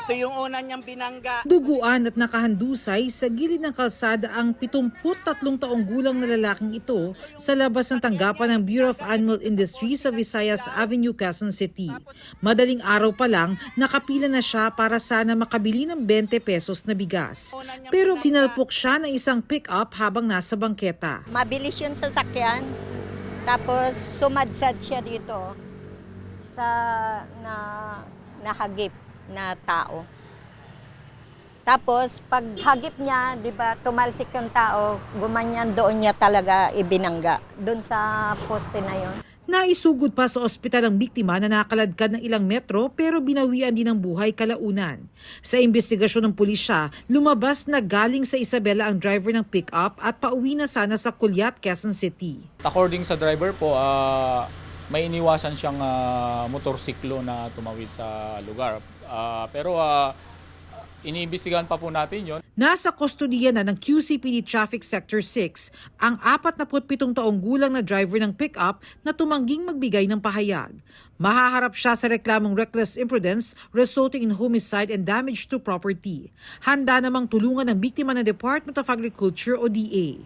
Ito yung una niyang binangga. Duguan at nakahandusay sa gilid ng kalsada ang 73 taong gulang na lalaking ito sa labas ng tanggapan ng Bureau of Animal Industry sa Visayas Avenue, Quezon City. Madaling araw pa lang, nakapila na siya para sana makabili ng 20 pesos na bigas. Pero sinalpok siya ng isang pick-up habang nasa bangketa. Mabilis yung sasakyan, tapos sumadsad siya dito sa nahagip na tao. Tapos pag hagip niya, 'di ba, tumalsik yung tao, gumanyan doon niya talaga ibinangga doon sa poste na yon. Naisugod pa sa ospital ang biktima na nakaladkad ng ilang metro pero binawian din ng buhay kalaunan. Sa investigasyon ng pulisya, lumabas na galing sa Isabela ang driver ng pick-up at pauwi na sana sa Culiat, Quezon City. According sa driver po, may iniwasan siyang motorsiklo na tumawid sa lugar. Pero iniimbestigahan pa po natin yon. Nasa kustodiya na ng QCPD Traffic Sector 6 ang 47 taong gulang na driver ng pick-up na tumangging magbigay ng pahayag. Mahaharap siya sa reklamong reckless imprudence resulting in homicide and damage to property. Handa namang tulungan ng biktima ng Department of Agriculture o DA.